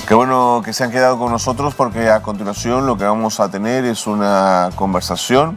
Qué bueno que se han quedado con nosotros porque a continuación lo que vamos a tener es una conversación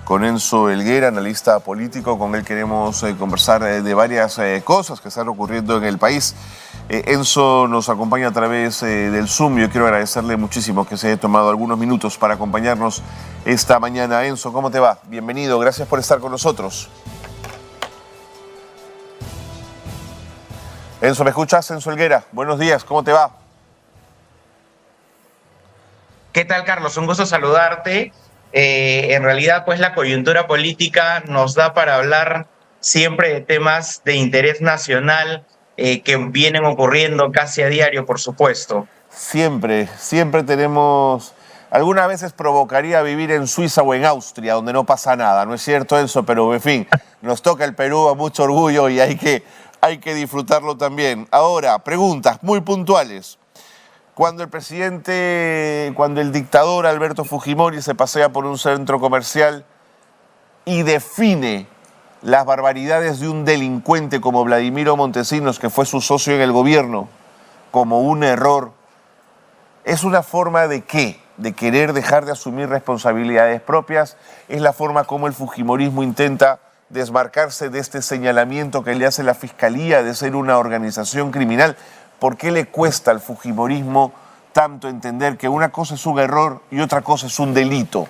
con Enzo Helguera, analista político. Con él queremos conversar de varias cosas que están ocurriendo en el país. Enzo nos acompaña a través del Zoom. Yo quiero agradecerle muchísimo que se haya tomado algunos minutos para acompañarnos esta mañana. Enzo, ¿cómo te va? Bienvenido, gracias por estar con nosotros. Enzo, ¿me escuchas? Enzo Helguera, buenos días, ¿cómo te va? ¿Qué tal, Carlos? Un gusto saludarte. En realidad, pues la coyuntura política nos da para hablar siempre de temas de interés nacional que vienen ocurriendo casi a diario, por supuesto. Siempre tenemos... Algunas veces provocaría vivir en Suiza o en Austria, donde no pasa nada, ¿no es cierto, Enzo? Pero, en fin, nos toca el Perú a mucho orgullo y hay que disfrutarlo también. Ahora, preguntas muy puntuales. Cuando el dictador Alberto Fujimori se pasea por un centro comercial y define las barbaridades de un delincuente como Vladimiro Montesinos, que fue su socio en el gobierno, como un error, ¿es una forma de qué? ¿De querer dejar de asumir responsabilidades propias? ¿Es la forma como el fujimorismo intenta desmarcarse de este señalamiento que le hace la Fiscalía de ser una organización criminal? ¿Por qué le cuesta al fujimorismo tanto entender que una cosa es un error y otra cosa es un delito?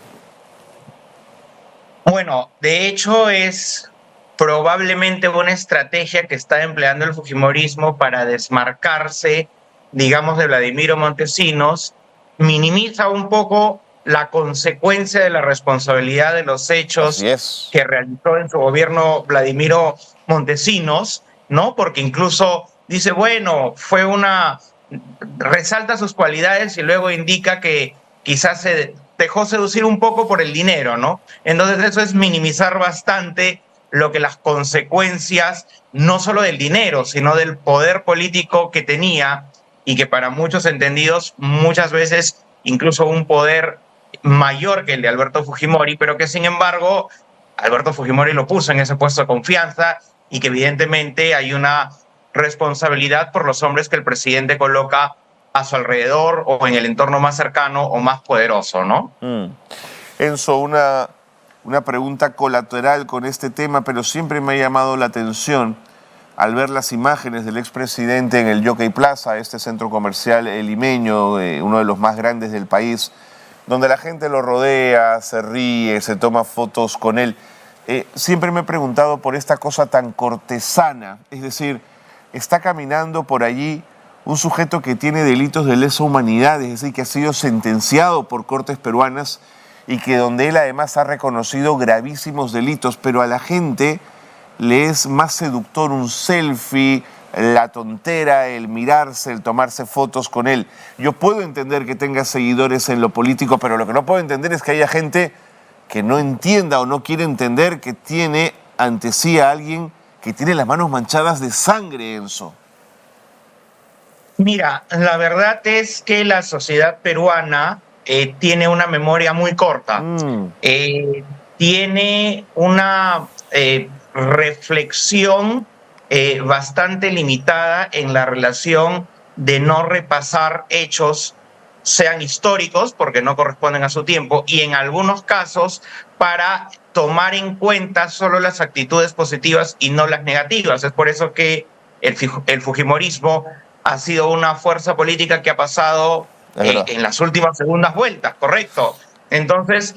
Bueno, de hecho es probablemente una estrategia que está empleando el fujimorismo para desmarcarse, digamos, de Vladimiro Montesinos. Minimiza un poco la consecuencia de la responsabilidad de los hechos que realizó en su gobierno Vladimiro Montesinos, ¿no? Porque incluso dice, bueno, resalta sus cualidades y luego indica que quizás se dejó seducir un poco por el dinero, ¿no? Entonces eso es minimizar bastante lo que las consecuencias, no solo del dinero, sino del poder político que tenía y que para muchos entendidos muchas veces incluso un poder mayor que el de Alberto Fujimori, pero que sin embargo Alberto Fujimori lo puso en ese puesto de confianza y que evidentemente hay una responsabilidad por los hombres que el presidente coloca a su alrededor o en el entorno más cercano o más poderoso, ¿no? Enzo, una pregunta colateral con este tema, pero siempre me ha llamado la atención al ver las imágenes del expresidente en el Jockey Plaza, este centro comercial limeño, uno de los más grandes del país, donde la gente lo rodea, se ríe, se toma fotos con él. Siempre me he preguntado por esta cosa tan cortesana, es decir, está caminando por allí un sujeto que tiene delitos de lesa humanidad, es decir, que ha sido sentenciado por cortes peruanas y que donde él además ha reconocido gravísimos delitos, pero a la gente le es más seductor un selfie, la tontera, el mirarse, el tomarse fotos con él. Yo puedo entender que tenga seguidores en lo político, pero lo que no puedo entender es que haya gente que no entienda o no quiere entender que tiene ante sí a alguien que tiene las manos manchadas de sangre, Enzo. Mira, la verdad es que la sociedad peruana tiene una memoria muy corta. Tiene una reflexión bastante limitada en la relación de no repasar hechos, sean históricos, porque no corresponden a su tiempo, y en algunos casos para tomar en cuenta solo las actitudes positivas y no las negativas. Es por eso que el fujimorismo ha sido una fuerza política que ha pasado en las últimas segundas vueltas, ¿correcto? Entonces,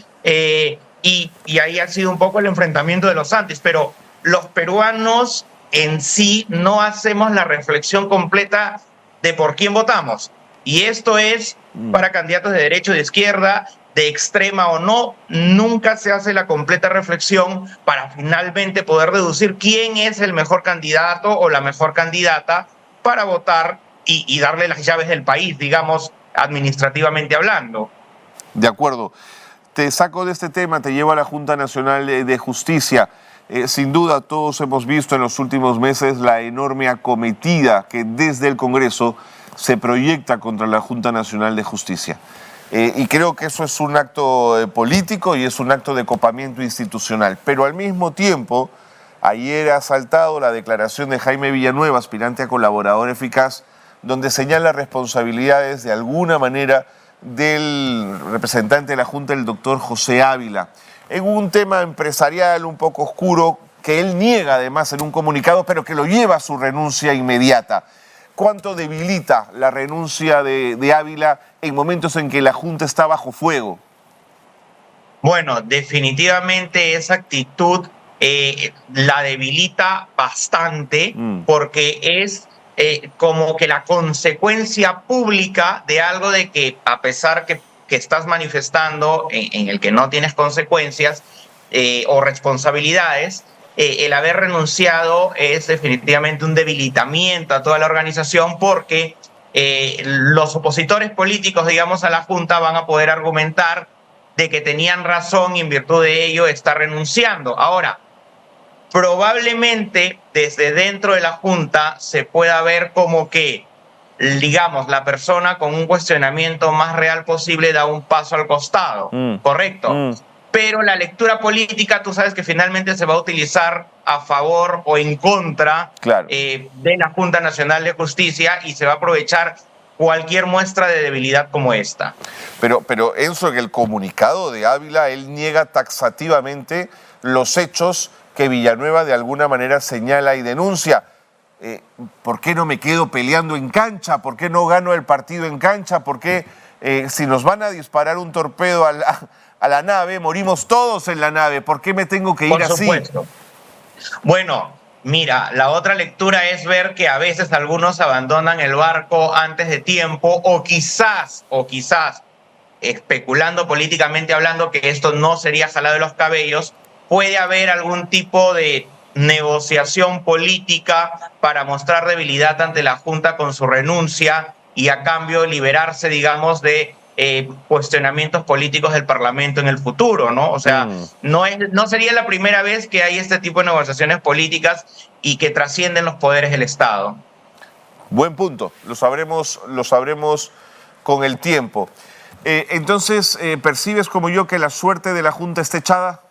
y ahí ha sido un poco el enfrentamiento de los antes, pero los peruanos en sí no hacemos la reflexión completa de por quién votamos. Y esto es para candidatos de derecha o de izquierda, de extrema o no, nunca se hace la completa reflexión para finalmente poder deducir quién es el mejor candidato o la mejor candidata para votar y darle las llaves del país, digamos, administrativamente hablando. De acuerdo. Te saco de este tema, te llevo a la Junta Nacional de Justicia. Sin duda, todos hemos visto en los últimos meses la enorme acometida que desde el Congreso se proyecta contra la Junta Nacional de Justicia. Y creo que eso es un acto político y es un acto de copamiento institucional. Pero al mismo tiempo, ayer ha saltado la declaración de Jaime Villanueva, aspirante a colaborador eficaz, donde señala responsabilidades de alguna manera del representante de la Junta, el doctor José Ávila, en un tema empresarial un poco oscuro que él niega además en un comunicado, pero que lo lleva a su renuncia inmediata. ¿Cuánto debilita la renuncia de Ávila en momentos en que la Junta está bajo fuego? Bueno, definitivamente esa actitud la debilita bastante porque es como que la consecuencia pública de algo de que a pesar que estás manifestando en el que no tienes consecuencias o responsabilidades, el haber renunciado es definitivamente un debilitamiento a toda la organización porque los opositores políticos, digamos, a la Junta van a poder argumentar de que tenían razón y en virtud de ello está renunciando. Ahora, probablemente desde dentro de la Junta se pueda ver como que, digamos, la persona con un cuestionamiento más real posible da un paso al costado, ¿correcto? Pero la lectura política, tú sabes que finalmente se va a utilizar a favor o en contra de la Junta Nacional de Justicia y se va a aprovechar cualquier muestra de debilidad como esta. Pero Enzo, en el comunicado de Ávila, él niega taxativamente los hechos que Villanueva de alguna manera señala y denuncia. ¿Por qué no me quedo peleando en cancha? ¿Por qué no gano el partido en cancha? ¿Por qué si nos van a disparar un torpedo a la nave, morimos todos en la nave? ¿Por qué me tengo que ir así? Por supuesto. Bueno, mira, la otra lectura es ver que a veces algunos abandonan el barco antes de tiempo o quizás, especulando políticamente hablando que esto no sería jalado de los cabellos, puede haber algún tipo de negociación política para mostrar debilidad ante la Junta con su renuncia y a cambio liberarse, digamos, de cuestionamientos políticos del Parlamento en el futuro, ¿no? O sea, no sería la primera vez que hay este tipo de negociaciones políticas y que trascienden los poderes del Estado. Buen punto, lo sabremos con el tiempo. Entonces, ¿percibes como yo que la suerte de la Junta está echada?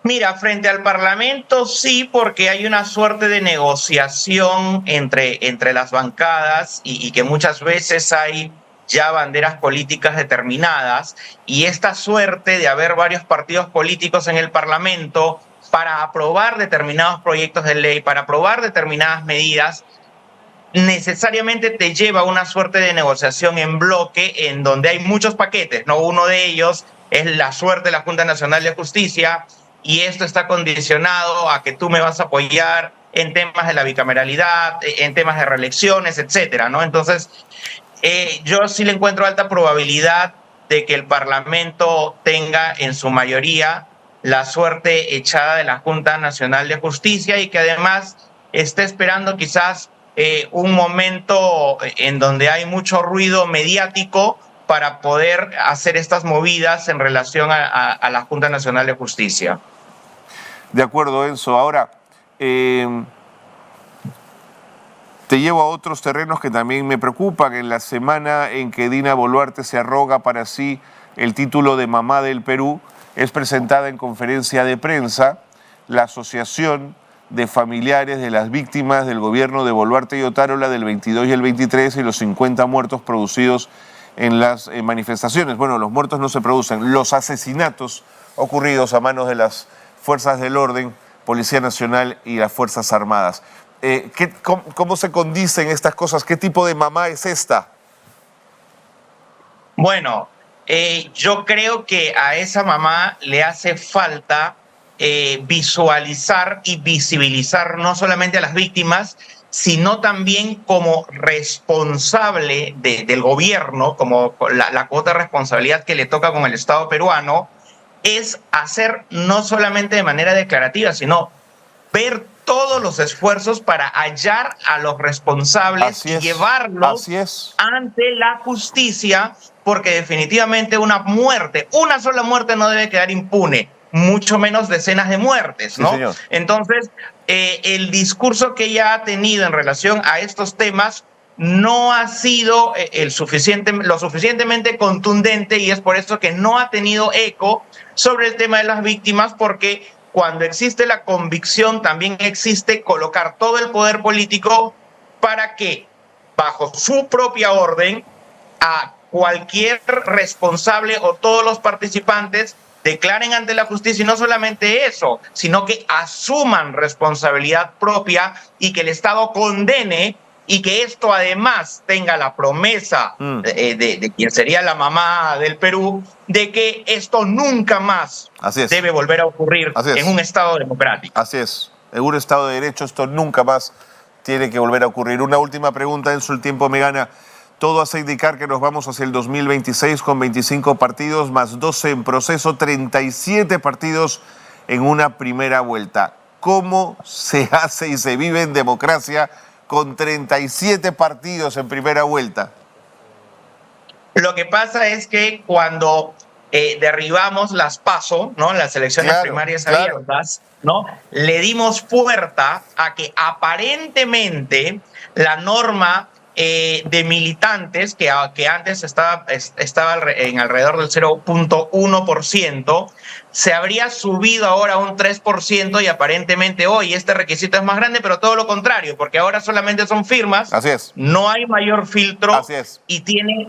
Mira, frente al Parlamento sí, porque hay una suerte de negociación entre las bancadas y que muchas veces hay ya banderas políticas determinadas, y esta suerte de haber varios partidos políticos en el Parlamento para aprobar determinados proyectos de ley, para aprobar determinadas medidas, necesariamente te lleva a una suerte de negociación en bloque en donde hay muchos paquetes, ¿no? Uno de ellos es la suerte de la Junta Nacional de Justicia, y esto está condicionado a que tú me vas a apoyar en temas de la bicameralidad, en temas de reelecciones, etcétera, ¿no? Entonces, yo sí le encuentro alta probabilidad de que el Parlamento tenga en su mayoría la suerte echada de la Junta Nacional de Justicia y que además esté esperando quizás un momento en donde hay mucho ruido mediático para poder hacer estas movidas en relación a la Junta Nacional de Justicia. De acuerdo, Enzo. Ahora, te llevo a otros terrenos que también me preocupan. En la semana en que Dina Boluarte se arroga para sí el título de mamá del Perú, es presentada en conferencia de prensa la Asociación de Familiares de las Víctimas del Gobierno de Boluarte y Otárola del 22 y el 23 y los 50 muertos producidos en las manifestaciones. Bueno, los muertos no se producen, los asesinatos ocurridos a manos de las fuerzas del orden, Policía Nacional y las Fuerzas Armadas. ¿Cómo se condicen estas cosas? ¿Qué tipo de mamá es esta? Bueno, yo creo que a esa mamá le hace falta visualizar y visibilizar no solamente a las víctimas, sino también como responsable del gobierno, como la cuota de responsabilidad que le toca con el Estado peruano, es hacer no solamente de manera declarativa, sino ver todos los esfuerzos para hallar a los responsables y llevarlos ante la justicia, porque definitivamente una sola muerte no debe quedar impune, mucho menos decenas de muertes, ¿no? Sí, entonces, el discurso que ella ha tenido en relación a estos temas no ha sido lo suficientemente contundente, y es por eso que no ha tenido eco sobre el tema de las víctimas, porque cuando existe la convicción también existe colocar todo el poder político para que, bajo su propia orden, a cualquier responsable o todos los participantes declaren ante la justicia, y no solamente eso, sino que asuman responsabilidad propia y que el Estado condene, y que esto además tenga la promesa de quien sería la mamá del Perú, de que esto nunca más debe volver a ocurrir en un Estado democrático. Así es, en un Estado de Derecho esto nunca más tiene que volver a ocurrir. Una última pregunta, Enzo, el tiempo me gana. Todo hace indicar que nos vamos hacia el 2026 con 25 partidos más 12 en proceso, 37 partidos en una primera vuelta. ¿Cómo se hace y se vive en democracia con 37 partidos en primera vuelta? Lo que pasa es que cuando derribamos las PASO, ¿no?, las elecciones primarias abiertas, ¿no?, le dimos puerta a que aparentemente la norma de militantes, que antes estaba en alrededor del 0.1%, se habría subido ahora a un 3%, y aparentemente hoy este requisito es más grande, pero todo lo contrario, porque ahora solamente son firmas. Así es. No hay mayor filtro. Así es. Y tiene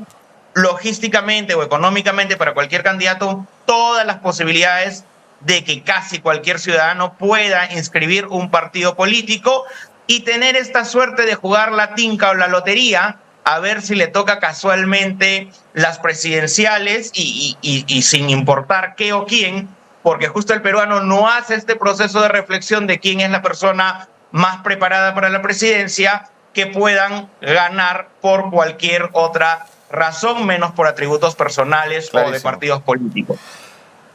logísticamente o económicamente para cualquier candidato todas las posibilidades de que casi cualquier ciudadano pueda inscribir un partido político y tener esta suerte de jugar la tinca o la lotería, a ver si le toca casualmente las presidenciales y sin importar qué o quién, porque justo el peruano no hace este proceso de reflexión de quién es la persona más preparada para la presidencia, que puedan ganar por cualquier otra razón, menos por atributos personales. Clarísimo. O de partidos políticos.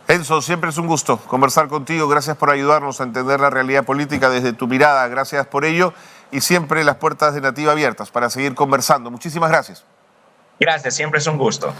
Enzo, siempre es un gusto conversar contigo. Gracias por ayudarnos a entender la realidad política desde tu mirada. Gracias por ello. Y siempre las puertas de Nativa abiertas para seguir conversando. Muchísimas gracias. Gracias, siempre es un gusto.